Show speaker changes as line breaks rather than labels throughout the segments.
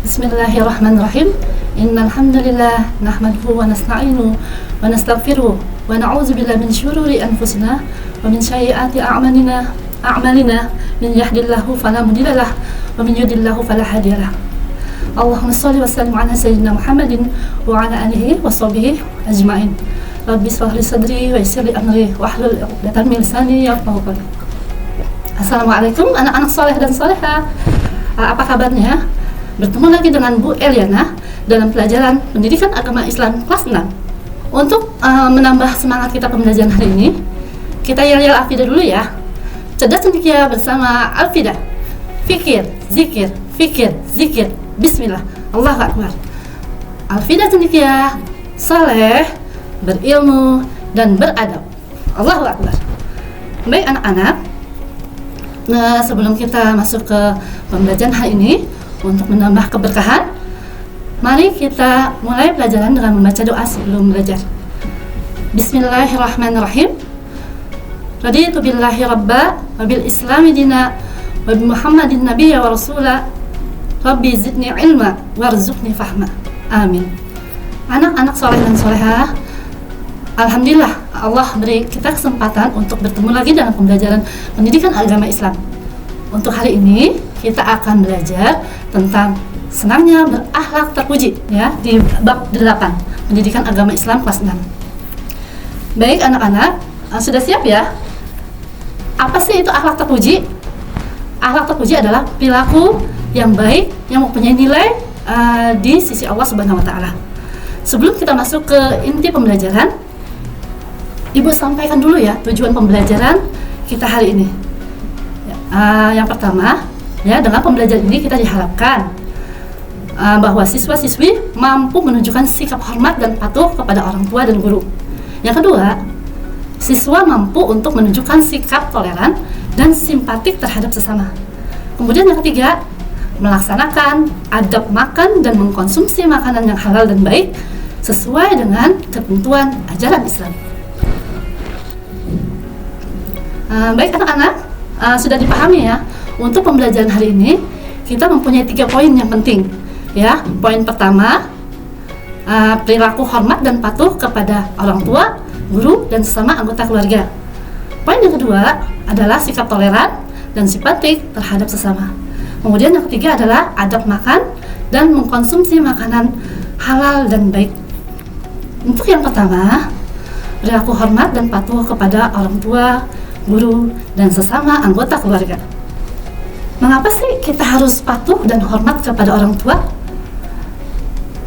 Bismillahirrahmanirrahim. Innal hamdalillah nahmaduhu wa nasta'inuhu wa nastaghfiruh wa na'udzu billahi min syururi anfusina wa min sayyiati a'malina min yahdihillahu fala mudhillalah wa min yudhlilhu fala hadiyalah. Allahumma shalli wa sallim ala sayyidina Muhammadin wa ala alihi wa sahbihi ajma'in. Rabbi shrah li sadri wa yassir li amri wahlul 'uqdatam min lisani yafqahu qawli. Assalamualaikum anak-anak soleh dan soleha. Apa kabarnya? Bertemu lagi dengan Bu Eliana dalam pelajaran Pendidikan Agama Islam kelas 6. Untuk menambah semangat kita pembelajaran hari ini, kita yel-yel Al-Fida dulu ya. Cerdas cendekia bersama Al-Fida. Fikir, zikir, fikir, zikir. Bismillah, Allahu Akbar. Al-Fida cendekia, saleh, berilmu, dan beradab. Allahu Akbar. Baik anak-anak, nah sebelum kita masuk ke pembelajaran hari ini, untuk menambah keberkahan, mari kita mulai pelajaran dengan membaca doa sebelum belajar. Bismillahirrahmanirrahim. Raditu billahi rabba wa bil islami dina wa bi muhammadin nabiyya wa rasula. Rabbi zidni ilma warzuqni fahma. Amin. Anak-anak soleh dan solehah, alhamdulillah Allah beri kita kesempatan untuk bertemu lagi dalam pembelajaran pendidikan agama Islam. Untuk hari ini kita akan belajar tentang senangnya berakhlak terpuji ya, di bab 8 Pendidikan Agama Islam kelas 6. Baik anak-anak, sudah siap ya? Apa sih itu akhlak terpuji? Akhlak terpuji adalah perilaku yang baik yang mempunyai nilai di sisi Allah Subhanahu wa taala. Sebelum kita masuk ke inti pembelajaran, Ibu sampaikan dulu ya tujuan pembelajaran kita hari ini. Yang pertama, ya, dengan pembelajaran ini kita diharapkan bahwa siswa-siswi mampu menunjukkan sikap hormat dan patuh kepada orang tua dan guru. Yang kedua, siswa mampu untuk menunjukkan sikap toleran dan simpatik terhadap sesama. Kemudian yang ketiga, melaksanakan adab makan dan mengkonsumsi makanan yang halal dan baik sesuai dengan ketentuan ajaran Islam. Baik anak-anak, sudah dipahami ya. Untuk pembelajaran hari ini kita mempunyai 3 poin yang penting ya. Poin pertama, perilaku hormat dan patuh kepada orang tua, guru, dan sesama anggota keluarga. Poin yang kedua adalah sikap toleran dan simpatik terhadap sesama. Kemudian yang ketiga adalah adab makan dan mengkonsumsi makanan halal dan baik. Untuk yang pertama, perilaku hormat dan patuh kepada orang tua, guru, dan sesama anggota keluarga. Mengapa sih kita harus patuh dan hormat kepada orang tua?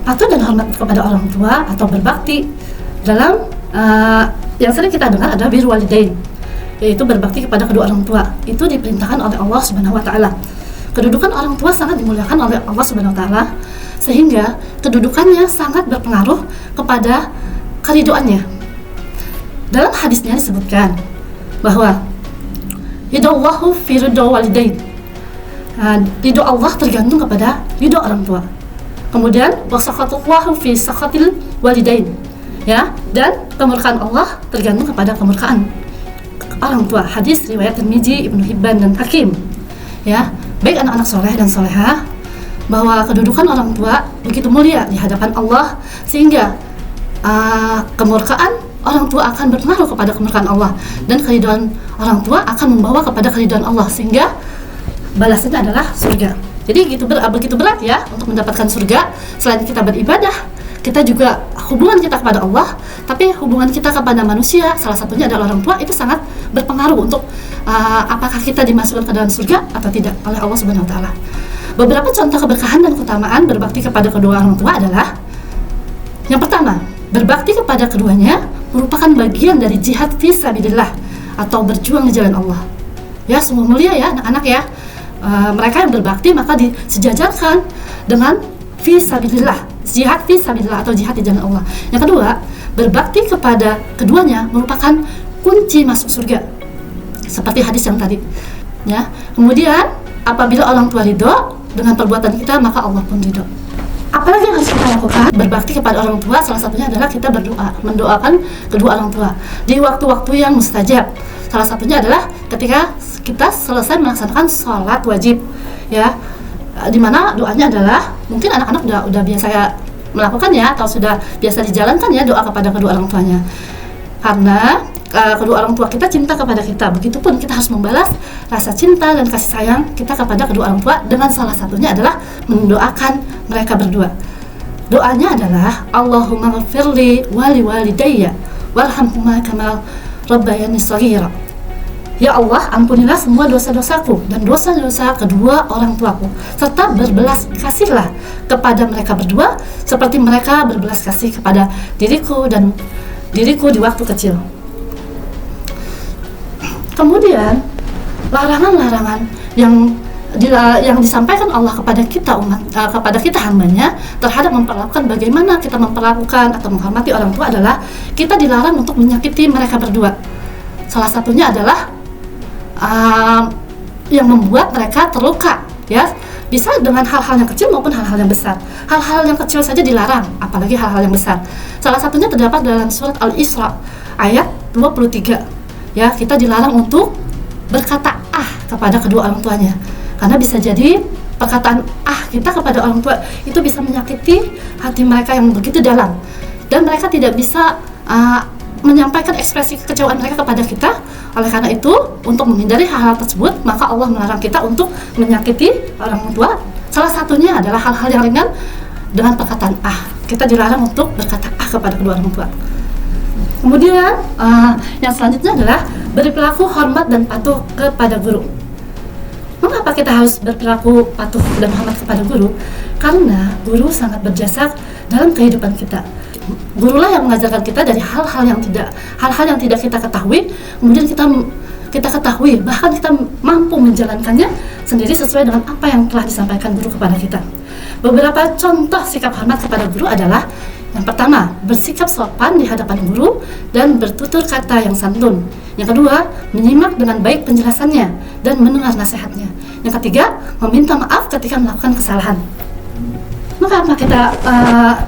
Patuh dan hormat kepada orang tua atau berbakti dalam yang sering kita dengar adalah birrul walidain, yaitu berbakti kepada kedua orang tua. Itu diperintahkan oleh Allah Subhanahu wa taala. Kedudukan orang tua sangat dimuliakan oleh Allah Subhanahu wa taala, sehingga kedudukannya sangat berpengaruh kepada keridhoannya. Dalam hadisnya disebutkan bahwa ridallahu fi ridho walidain. Ridho Allah tergantung kepada ridho orang tua. Kemudian wasakhatullahu fi sakhatil walidain. Ya, dan kemurkaan Allah tergantung kepada kemurkaan orang tua. Hadis riwayat Tirmizi, Ibnu Hibban, dan Hakim. Ya, baik anak-anak soleh dan solehah, bahwa kedudukan orang tua begitu mulia di hadapan Allah, sehingga kemurkaan orang tua akan berpengaruh kepada kemurkaan Allah, dan keridhaan orang tua akan membawa kepada keridhaan Allah, sehingga balasannya adalah surga. Jadi begitu berat ya untuk mendapatkan surga. Selain kita beribadah, kita juga hubungan kita kepada Allah, tapi hubungan kita kepada manusia, salah satunya adalah orang tua, itu sangat berpengaruh untuk apakah kita dimasukkan ke dalam surga atau tidak oleh Allah Subhanahu wa taala. Beberapa contoh keberkahan dan keutamaan berbakti kepada kedua orang tua adalah: yang pertama, berbakti kepada keduanya merupakan bagian dari jihad fisabilillah atau berjuang di jalan Allah. Ya, semua mulia ya anak-anak ya. Mereka yang berbakti maka disejajarkan dengan fisabilillah, jihad fisabilillah atau jihad di jalan Allah. Yang kedua, berbakti kepada keduanya merupakan kunci masuk surga, seperti hadis yang tadi. Ya. Kemudian apabila orang tua ridho dengan perbuatan kita, maka Allah pun ridho. Apalagi yang harus kita lakukan? Berbakti kepada orang tua, salah satunya adalah kita berdoa, mendoakan kedua orang tua di waktu-waktu yang mustajab. Salah satunya adalah ketika kita selesai melaksanakan sholat wajib, ya. di mana doanya adalah, mungkin anak-anak udah biasa melakukan ya, atau sudah biasa dijalankan ya, doa kepada kedua orang tuanya. Karena kedua orang tua kita cinta kepada kita, begitupun kita harus membalas rasa cinta dan kasih sayang kita kepada kedua orang tua dengan salah satunya adalah mendoakan mereka berdua. Doanya adalah Allahumma ghfirli wali walidayya warhamhuma kama rabbayani shaghira. Ya Allah, ampunilah semua dosa-dosaku dan dosa-dosa kedua orang tuaku, serta berbelas kasihlah kepada mereka berdua seperti mereka berbelas kasih kepada diriku di waktu kecil. Kemudian larangan-larangan yang disampaikan Allah kepada kita kepada kita hambanya terhadap memperlakukan bagaimana kita memperlakukan atau menghormati orang tua adalah kita dilarang untuk menyakiti mereka berdua. Salah satunya adalah yang membuat mereka terluka, ya, bisa dengan hal-hal yang kecil maupun hal-hal yang besar. Hal-hal yang kecil saja dilarang, apalagi hal-hal yang besar. Salah satunya terdapat dalam surat Al-Isra ayat 23. Ya, kita dilarang untuk berkata kepada kedua orang tuanya, karena bisa jadi perkataan kita kepada orang tua itu bisa menyakiti hati mereka yang begitu dalam, dan mereka tidak bisa menyampaikan ekspresi kekecewaan mereka kepada kita. Oleh karena itu, untuk menghindari hal-hal tersebut, maka Allah melarang kita untuk menyakiti orang tua. Salah satunya adalah hal-hal yang ringan dengan perkataan kita dilarang untuk berkata kepada kedua orang tua. Kemudian yang selanjutnya adalah berperilaku hormat dan patuh kepada guru. Mengapa kita harus berperilaku patuh dan hormat kepada guru? Karena guru sangat berjasa dalam kehidupan kita. Gurulah yang mengajarkan kita dari hal-hal yang tidak kita ketahui, kemudian kita ketahui, bahkan kita mampu menjalankannya sendiri sesuai dengan apa yang telah disampaikan guru kepada kita. Beberapa contoh sikap hormat kepada guru adalah: yang pertama, bersikap sopan di hadapan guru dan bertutur kata yang santun. Yang kedua, menyimak dengan baik penjelasannya dan mendengar nasihatnya. Yang ketiga, meminta maaf ketika melakukan kesalahan.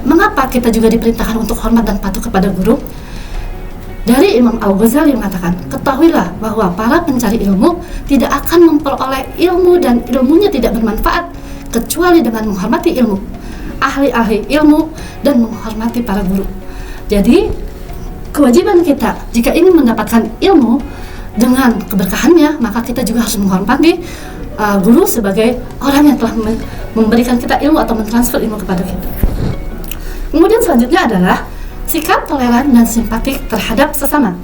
Mengapa kita juga diperintahkan untuk hormat dan patuh kepada guru? Dari Imam Al-Ghazali mengatakan, ketahuilah bahwa para pencari ilmu tidak akan memperoleh ilmu dan ilmunya tidak bermanfaat kecuali dengan menghormati ilmu, ahli-ahli ilmu, dan menghormati para guru. Jadi kewajiban kita jika ingin mendapatkan ilmu dengan keberkahannya, maka kita juga harus menghormati guru sebagai orang yang telah memberikan kita ilmu atau mentransfer ilmu kepada kita. Kemudian selanjutnya adalah sikap toleran dan simpatik terhadap sesama.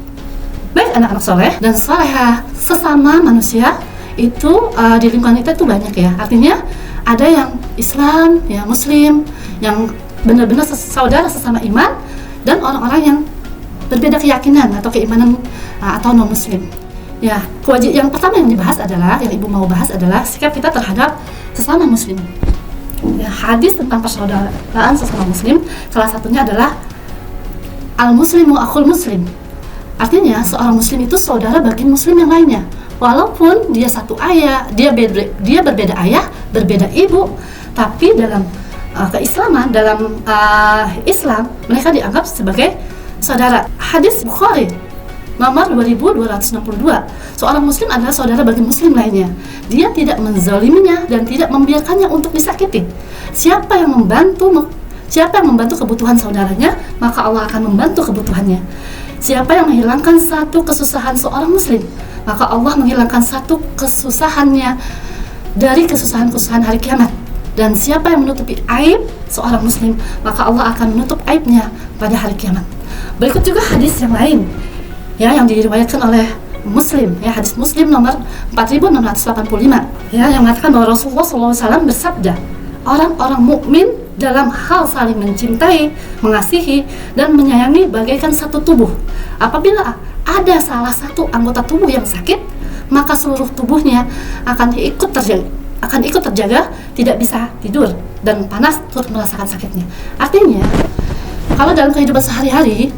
Baik anak-anak soleh dan solehah, sesama manusia itu di lingkungan kita itu banyak ya. Artinya ada yang Islam, ya Muslim, yang benar-benar saudara sesama iman, dan orang-orang yang berbeda keyakinan atau keimanan atau non Muslim. Ya, yang pertama yang dibahas adalah, yang ibu mau bahas adalah sikap kita terhadap sesama Muslim. Ya, hadis tentang persaudaraan sesama Muslim, salah satunya adalah al-muslimu akhul muslim. Artinya seorang Muslim itu saudara bagi Muslim yang lainnya. Walaupun dia satu ayah, dia berbeda ayah, berbeda ibu, tapi dalam keislaman, dalam Islam, mereka dianggap sebagai saudara. Hadis Bukhari nomor 2262, seorang Muslim adalah saudara bagi Muslim lainnya. Dia tidak menzaliminya dan tidak membiarkannya untuk disakiti. Siapa yang membantu kebutuhan saudaranya, maka Allah akan membantu kebutuhannya. Siapa yang menghilangkan satu kesusahan seorang Muslim, maka Allah menghilangkan satu kesusahannya dari kesusahan-kesusahan hari kiamat. Dan siapa yang menutupi aib seorang Muslim, maka Allah akan menutup aibnya pada hari kiamat. Berikut juga hadis yang lain, ya, yang diriwayatkan oleh Muslim, ya, hadis Muslim nomor 4685, ya, yang mengatakan bahwa Rasulullah SAW bersabda, orang-orang mukmin dalam hal saling mencintai, mengasihi, dan menyayangi bagaikan satu tubuh. Apabila ada salah satu anggota tubuh yang sakit, maka seluruh tubuhnya akan ikut terjaga, tidak bisa tidur, dan panas turut merasakan sakitnya. Artinya, kalau dalam kehidupan sehari-hari,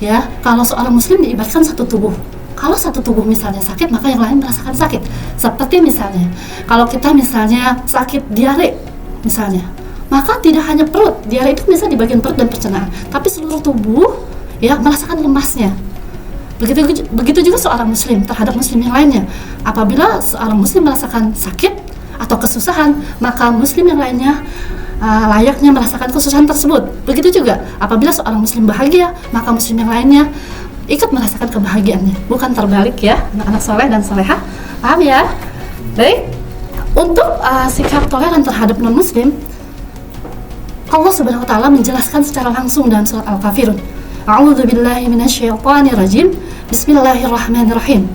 ya, kalau seorang Muslim diibaratkan satu tubuh. Kalau satu tubuh misalnya sakit, maka yang lain merasakan sakit. Seperti misalnya, kalau kita misalnya sakit diare, misalnya, maka tidak hanya perut, diare itu bisa di bagian perut dan pencernaan, tapi seluruh tubuh, ya, merasakan lemasnya. Begitu juga seorang Muslim terhadap Muslim yang lainnya. Apabila seorang Muslim merasakan sakit atau kesusahan, maka muslim yang lainnya layaknya merasakan kesusahan tersebut. Begitu juga apabila seorang muslim bahagia, maka muslim yang lainnya ikut merasakan kebahagiaannya, bukan terbalik ya, anak-anak soleh dan solehah. Paham ya? Baik, untuk sikap toleran terhadap non-muslim, Allah Subhanahu wa taala menjelaskan secara langsung dalam surat Al-Kafirun. A'udzu billahi minasyaitonir rajim. Bismillahirrahmanirrahim.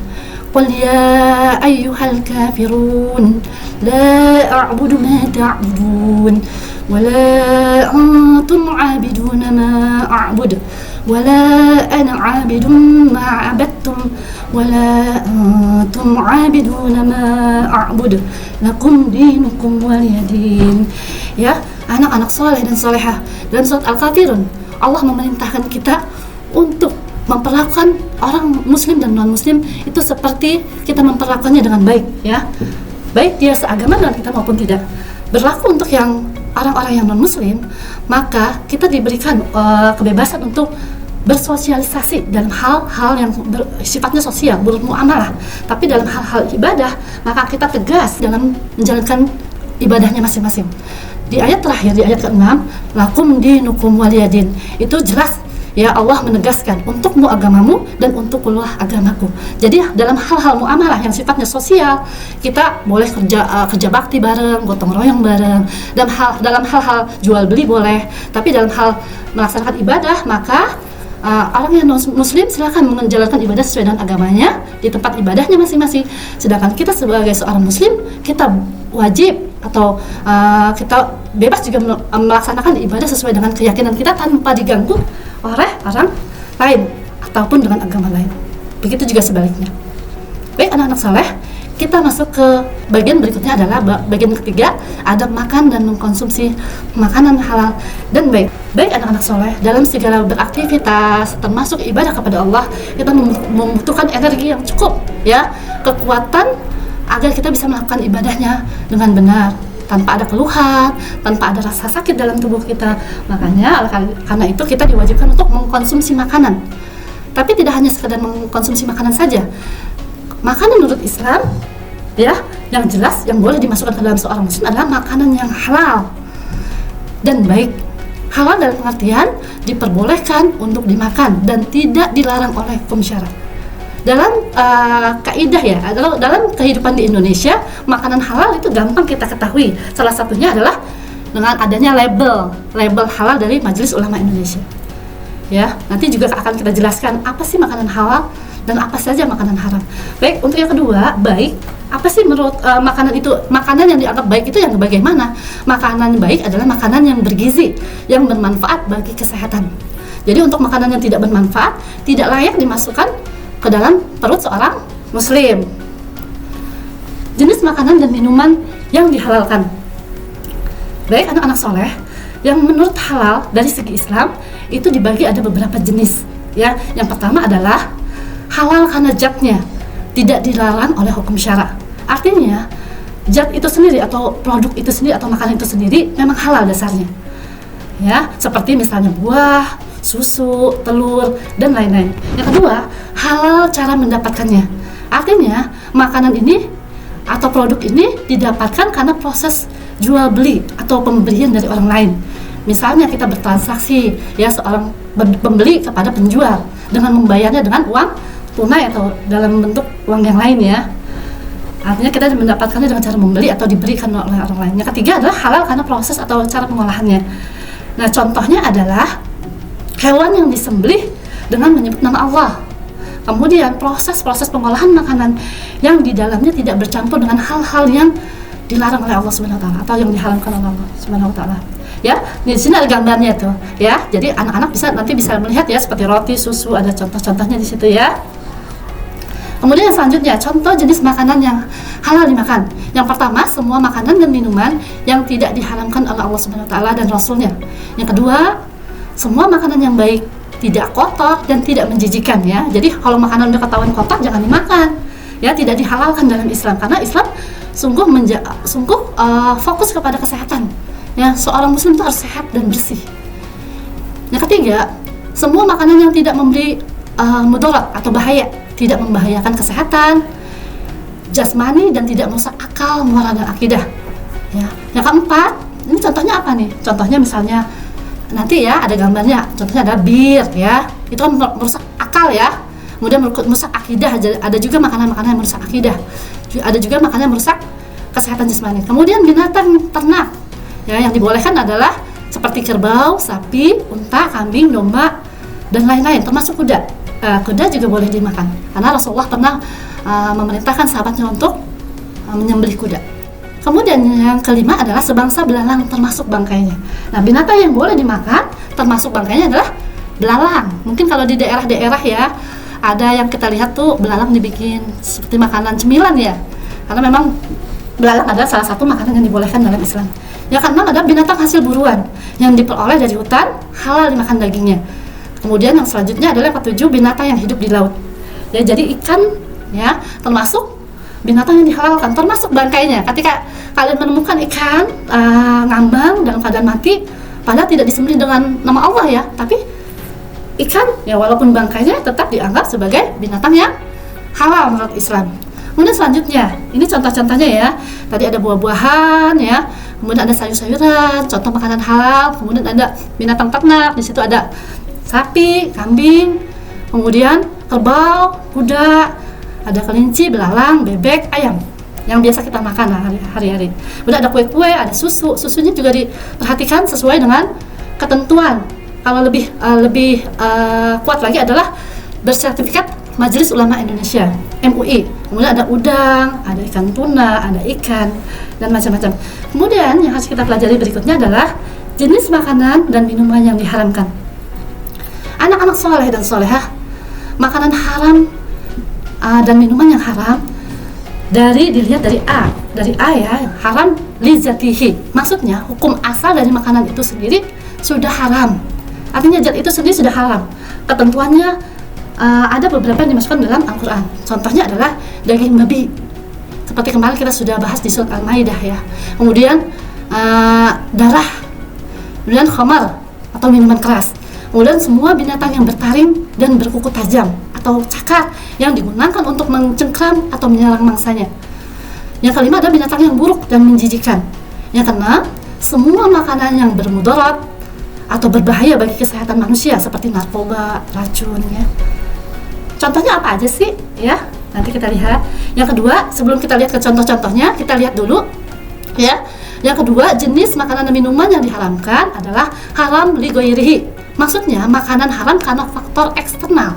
Qul ya ayyuhal kafirun la a'budu ma ta'budun wa la antum 'abiduna ma a'budu wa la ana 'abidun ma 'abadtum wa la antum 'abiduna ma a'budu lakum dinukum waliyadin. Ya, anak-anak soleh dan solehah, dalam surat Al-Kafirun Allah memerintahkan kita untuk memperlakukan orang muslim dan non muslim itu seperti kita memperlakukannya dengan baik, ya, baik dia seagama dengan kita maupun tidak. Berlaku untuk yang orang-orang yang non muslim, maka kita diberikan kebebasan untuk bersosialisasi dalam hal-hal yang sifatnya sosial, bermuamalah. Tapi dalam hal-hal ibadah, maka kita tegas dalam menjalankan ibadahnya masing-masing. Di ayat terakhir, di ayat ke-6, lakum dinukum waliyadin, itu jelas ya, Allah menegaskan untukmu agamamu dan untukkulah agamaku. Jadi dalam hal-hal muamalah yang sifatnya sosial, kita boleh kerja bakti bareng, gotong royong bareng. Dalam hal-hal jual beli boleh, tapi dalam hal melaksanakan ibadah, maka orang yang non-muslim silakan menjalankan ibadah sesuai dengan agamanya di tempat ibadahnya masing-masing. Sedangkan kita sebagai seorang muslim, kita wajib atau kita bebas juga melaksanakan ibadah sesuai dengan keyakinan kita tanpa diganggu oleh orang lain ataupun dengan agama lain. Begitu juga sebaliknya. Baik anak-anak saleh, kita masuk ke bagian berikutnya adalah bagian ketiga, adab makan dan mengkonsumsi makanan halal dan baik. Baik anak-anak soleh, dalam segala beraktivitas termasuk ibadah kepada Allah, kita membutuhkan energi yang cukup, ya, kekuatan agar kita bisa melakukan ibadahnya dengan benar, tanpa ada keluhan, tanpa ada rasa sakit dalam tubuh kita. Makanya karena itu kita diwajibkan untuk mengkonsumsi makanan. Tapi tidak hanya sekedar mengkonsumsi makanan saja. Makanan menurut Islam, ya, yang jelas yang boleh dimasukkan ke dalam seorang muslim adalah makanan yang halal dan baik. Halal dalam pengertian diperbolehkan untuk dimakan dan tidak dilarang oleh hukum syara. Dalam kaidah ya, dalam kehidupan di Indonesia, makanan halal itu gampang kita ketahui. Salah satunya adalah dengan adanya label halal dari Majelis Ulama Indonesia. Ya, nanti juga akan kita jelaskan apa sih makanan halal dan apa saja makanan haram. Baik, untuk yang kedua, baik. Apa sih menurut makanan itu? Makanan yang dianggap baik itu yang bagaimana? Makanan baik adalah makanan yang bergizi, yang bermanfaat bagi kesehatan. Jadi untuk makanan yang tidak bermanfaat, tidak layak dimasukkan ke dalam perut seorang muslim. Jenis makanan dan minuman yang dihalalkan. Baik anak-anak soleh, yang menurut halal dari segi Islam itu dibagi ada beberapa jenis. Ya, yang pertama adalah halal karena zatnya, tidak dilarang oleh hukum syara. Artinya zat itu sendiri atau produk itu sendiri atau makanan itu sendiri memang halal dasarnya. Ya, seperti misalnya buah, susu, telur, dan lain-lain. Yang kedua, halal cara mendapatkannya. Artinya, makanan ini atau produk ini didapatkan karena proses jual beli atau pemberian dari orang lain. Misalnya kita bertransaksi, ya, seorang pembeli kepada penjual dengan membayarnya dengan uang tunai atau dalam bentuk uang yang lain, ya. Artinya kita mendapatkannya dengan cara membeli atau diberikan oleh orang lain. Yang ketiga adalah halal karena proses atau cara pengolahannya. Nah, contohnya adalah hewan yang disembelih dengan menyebut nama Allah. Kemudian proses-proses pengolahan makanan yang di dalamnya tidak bercampur dengan hal-hal yang dilarang oleh Allah Subhanahu wa taala atau yang diharamkan oleh Allah Subhanahu wa taala. Ya, di sini ada gambarnya tuh, ya. Jadi anak-anak nanti bisa melihat ya, seperti roti, susu, ada contoh-contohnya di situ, ya. Kemudian yang selanjutnya, contoh jenis makanan yang halal dimakan. Yang pertama, semua makanan dan minuman yang tidak diharamkan oleh Allah Subhanahu wa taala dan Rasulnya. Yang kedua, semua makanan yang baik, tidak kotor dan tidak menjijikan, ya. Jadi kalau makanan udah ketahuan kotor jangan dimakan. Ya, tidak dihalalkan dalam Islam karena Islam sungguh fokus kepada kesehatan. Ya, seorang muslim itu harus sehat dan bersih. Yang ketiga, semua makanan yang tidak memberi mudarat atau bahaya, tidak membahayakan kesehatan, jasmani dan tidak merusak akal, moral dan akidah. Ya. Yang keempat, ini contohnya apa nih? Contohnya misalnya nanti ya ada gambarnya. Contohnya ada bir ya. Itu kan merusak akal ya. Kemudian merusak akidah. Ada juga makanan-makanan yang merusak akidah. Ada juga makanan yang merusak kesehatan jasmani. Kemudian binatang ternak ya, yang dibolehkan adalah seperti kerbau, sapi, unta, kambing, domba dan lain-lain, termasuk kuda. Kuda juga boleh dimakan karena Rasulullah pernah memerintahkan sahabatnya untuk menyembelih kuda. Kemudian yang kelima adalah sebangsa belalang termasuk bangkainya. Nah, binatang yang boleh dimakan termasuk bangkainya adalah belalang. Mungkin kalau di daerah-daerah ya ada yang kita lihat tuh belalang dibikin seperti makanan cemilan ya, karena memang belalang adalah salah satu makanan yang dibolehkan dalam Islam. Yang keenam ada binatang hasil buruan yang diperoleh dari hutan, halal dimakan dagingnya. Kemudian yang selanjutnya adalah yang ketujuh, binatang yang hidup di laut. Ya, jadi ikan ya termasuk binatang yang dihalalkan, termasuk bangkainya. Ketika kalian menemukan ikan ngambang dalam keadaan mati, padahal tidak disembelih dengan nama Allah ya, tapi ikan ya walaupun bangkainya tetap dianggap sebagai binatang yang halal menurut Islam. Kemudian selanjutnya, ini contoh-contohnya ya. Tadi ada buah-buahan ya, kemudian ada sayur-sayuran, contoh makanan halal. Kemudian ada binatang ternak, di situ ada sapi, kambing, kemudian kerbau, kuda, ada kelinci, belalang, bebek, ayam yang biasa kita makan hari-hari. Kemudian ada kue-kue, ada susu. Susunya juga diperhatikan sesuai dengan ketentuan. Kalau lebih kuat lagi adalah bersertifikat Majelis Ulama Indonesia (MUI). Kemudian ada udang, ada ikan tuna, ada ikan dan macam-macam. Kemudian yang harus kita pelajari berikutnya adalah jenis makanan dan minuman yang diharamkan. Anak-anak soleh dan solehah, makanan haram dan minuman yang haram dilihat dari A ya, haram li zatihi. Maksudnya hukum asal dari makanan itu sendiri sudah haram. Artinya zat itu sendiri sudah haram. Ketentuannya ada beberapa yang dimasukkan dalam Al-Quran. Contohnya adalah daging babi, seperti kemarin kita sudah bahas di surat Al-Maidah ya. Kemudian darah, kemudian khamar atau minuman keras. Kemudian semua binatang yang bertaring dan berkuku tajam atau cakar yang digunakan untuk mencengkram atau menyerang mangsanya. Yang kelima ada binatang yang buruk dan menjijikkan. Yang keenam, semua makanan yang bermudarat atau berbahaya bagi kesehatan manusia seperti narkoba, racun ya. Contohnya apa aja sih ya? Nanti kita lihat. Yang kedua, sebelum kita lihat ke contoh-contohnya, kita lihat dulu ya. Yang kedua, jenis makanan dan minuman yang diharamkan adalah haram li ghairihi. Maksudnya makanan haram karena faktor eksternal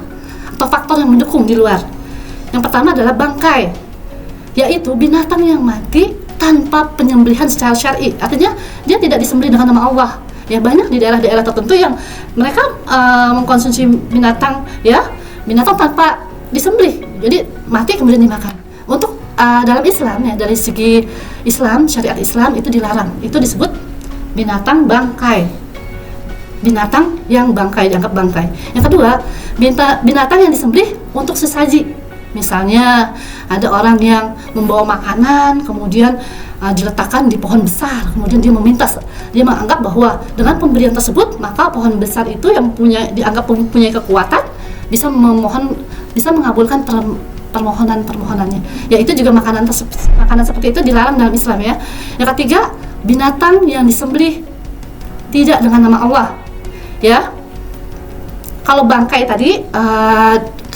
atau faktor yang mendukung di luar. Yang pertama adalah bangkai, yaitu binatang yang mati tanpa penyembelihan secara syar'i. Artinya dia tidak disembelih dengan nama Allah. Ya, banyak di daerah-daerah tertentu yang mereka mengkonsumsi binatang tanpa disembelih, jadi mati kemudian dimakan. Untuk dalam Islam ya, dari segi Islam, syariat Islam itu dilarang. Itu disebut binatang bangkai, binatang yang bangkai, dianggap bangkai. Yang kedua, binatang yang disembelih untuk sesaji. Misalnya ada orang yang membawa makanan kemudian diletakkan di pohon besar, kemudian dia menganggap bahwa dengan pemberian tersebut maka pohon besar itu yang dianggap punya kekuatan bisa mengabulkan permohonannya. Ya, itu juga makanan seperti itu dilarang dalam Islam ya. Yang ketiga, binatang yang disembelih tidak dengan nama Allah. Ya. Kalau bangkai tadi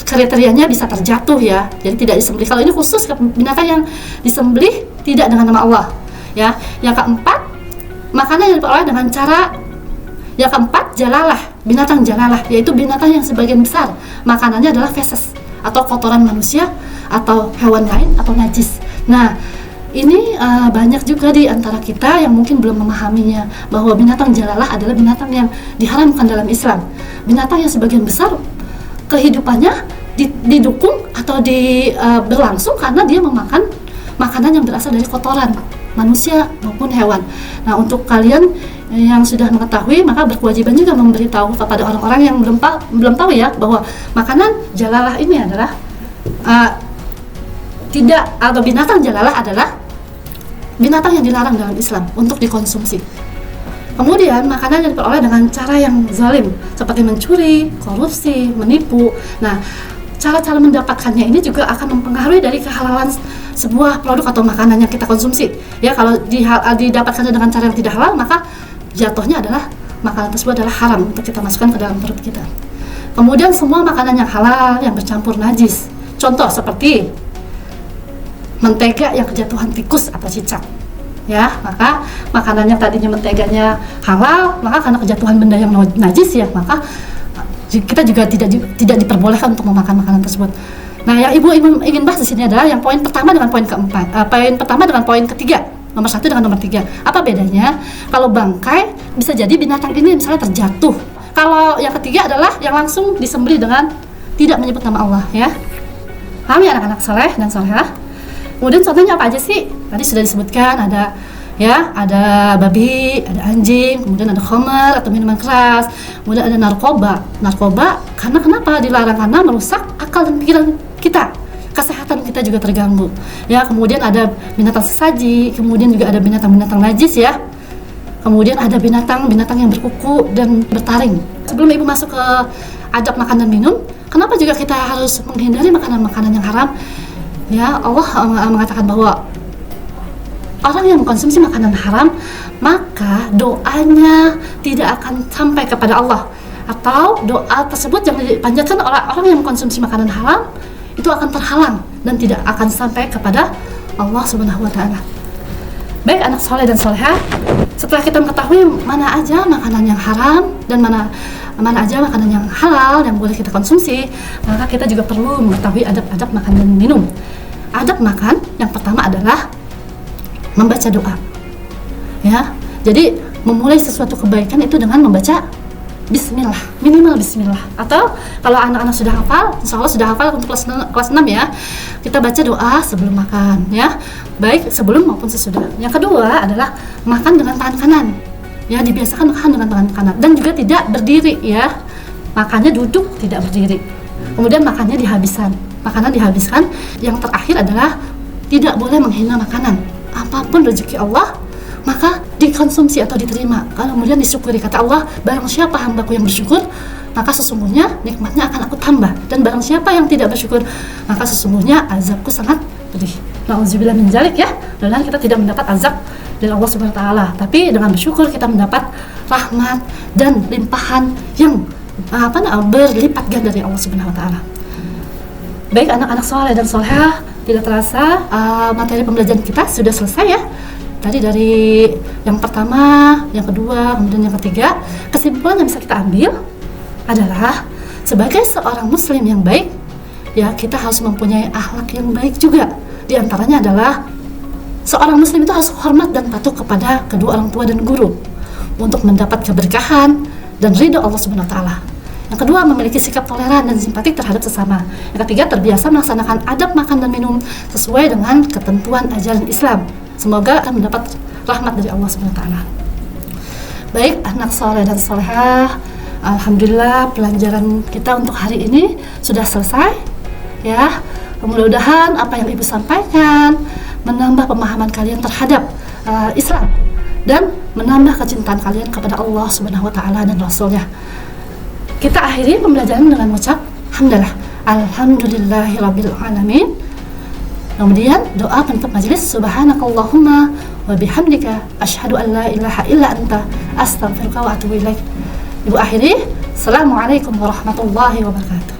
kriterianya bisa terjatuh ya, jadi tidak disembelih. Kalau ini khusus ke binatang yang disembelih tidak dengan nama Allah ya. Yang keempat, makanan yang diperoleh dengan cara. Yang keempat, jalalah, binatang jalalah, yaitu binatang yang sebagian besar makanannya adalah feses atau kotoran manusia atau hewan lain atau najis. Nah, ini banyak juga di antara kita yang mungkin belum memahaminya bahwa binatang jalalah adalah binatang yang diharamkan dalam Islam. Binatang yang sebagian besar kehidupannya didukung atau berlangsung karena dia memakan makanan yang berasal dari kotoran manusia maupun hewan. Nah, untuk kalian yang sudah mengetahui, maka berkewajiban juga memberitahu kepada orang-orang yang belum tahu ya, bahwa makanan jalalah ini adalah atau binatang jalalah adalah binatang yang dilarang dalam Islam untuk dikonsumsi. Kemudian makanan yang diperoleh dengan cara yang zalim seperti mencuri, korupsi, menipu. Nah, cara-cara mendapatkannya ini juga akan mempengaruhi dari kehalalan sebuah produk atau makanan yang kita konsumsi. Ya, kalau didapatkan dengan cara yang tidak halal, maka jatuhnya adalah makanan tersebut adalah haram untuk kita masukkan ke dalam perut kita. Kemudian semua makanan yang halal yang bercampur najis. Contoh seperti mentega yang kejatuhan tikus atau cicak. Ya, maka makanan yang tadinya menteganya halal, maka karena kejatuhan benda yang najis ya, maka kita juga tidak diperbolehkan untuk memakan makanan tersebut. Nah, yang ibu ingin bahas di sini adalah yang poin pertama dengan poin keempat. Poin pertama dengan poin ketiga, nomor 1 dengan nomor 3. Apa bedanya? Kalau bangkai bisa jadi binatang ini misalnya terjatuh. Kalau yang ketiga adalah yang langsung disembelih dengan tidak menyebut nama Allah, ya. Paham ya anak-anak soleh dan solehah? Kemudian contohnya apa aja sih? Tadi sudah disebutkan, ada babi, ada anjing, kemudian ada khamar atau minuman keras, kemudian ada narkoba. Narkoba karena kenapa dilarang? Karena merusak akal dan pikiran kita, kesehatan kita juga terganggu. Ya, kemudian ada binatang sesaji, kemudian juga ada binatang-binatang najis ya. Kemudian ada binatang-binatang yang berkuku dan bertaring. Sebelum ibu masuk ke adab makan dan minum, kenapa juga kita harus menghindari makanan-makanan yang haram? Ya, Allah mengatakan bahwa orang yang mengkonsumsi makanan haram, maka doanya tidak akan sampai kepada Allah, atau doa tersebut yang dipanjatkan oleh orang yang mengkonsumsi makanan haram itu akan terhalang dan tidak akan sampai kepada Allah Subhanahu wa Ta'ala. Baik anak soleh dan solehah, setelah kita mengetahui mana aja makanan yang haram dan mana aja makanan yang halal yang boleh kita konsumsi, maka kita juga perlu mengetahui adab-adab makan dan minum. Adab makan yang pertama adalah membaca doa, ya. Jadi memulai sesuatu kebaikan itu dengan membaca Bismillah, minimal Bismillah. Atau kalau anak-anak sudah hafal, insya Allah sudah hafal untuk kelas 6 ya, kita baca doa sebelum makan, ya, baik sebelum maupun sesudah. Yang kedua adalah makan dengan tangan kanan, ya, dibiasakan makan dengan tangan kanan dan juga tidak berdiri, ya, makannya duduk tidak berdiri. Kemudian makannya makanan dihabiskan. Yang terakhir adalah tidak boleh menghina makanan. Apapun rezeki Allah, maka dikonsumsi atau diterima. Kemudian disyukuri, kata Allah, barang siapa hambaku yang bersyukur, maka sesungguhnya nikmatnya akan aku tambah, dan barang siapa yang tidak bersyukur, maka sesungguhnya azabku sangat pedih. Nauzubillah min dzalik, ya. Dan kita tidak mendapat azab dari Allah Subhanahu wa Ta'ala, tapi dengan bersyukur kita mendapat rahmat dan limpahan yang berlipat ganda dari Allah Subhanahu wa Ta'ala. Baik anak-anak soleh dan solehah, tidak terasa materi pembelajaran kita sudah selesai ya. Tadi dari yang pertama, yang kedua, kemudian yang ketiga. Kesimpulan yang bisa kita ambil adalah sebagai seorang muslim yang baik, ya, kita harus mempunyai akhlak yang baik juga. Di antaranya adalah seorang muslim itu harus hormat dan patuh kepada kedua orang tua dan guru untuk mendapat keberkahan dan ridho Allah Subhanahu wa Ta'ala. Yang kedua, memiliki sikap toleran dan simpatik terhadap sesama. Yang ketiga, terbiasa melaksanakan adab makan dan minum sesuai dengan ketentuan ajaran Islam. Semoga akan mendapat rahmat dari Allah Subhanahu wa Ta'ala. Baik anak soleh dan solehah, alhamdulillah pelajaran kita untuk hari ini sudah selesai, ya. Mudah-mudahan apa yang ibu sampaikan menambah pemahaman kalian terhadap Islam dan menambah kecintaan kalian kepada Allah Subhanahu wa Ta'ala dan Rasulnya. Kita akhiri pembelajaran dengan mengucap hamdalah, alhamdulillahirabbil alamin. Kemudian doa penutup majelis, subhanakallahumma wa bihamdika asyhadu an la ilaha illa anta astaghfiruka wa atubu ilaik. Ibu akhiri, assalamualaikum warahmatullahi wabarakatuh.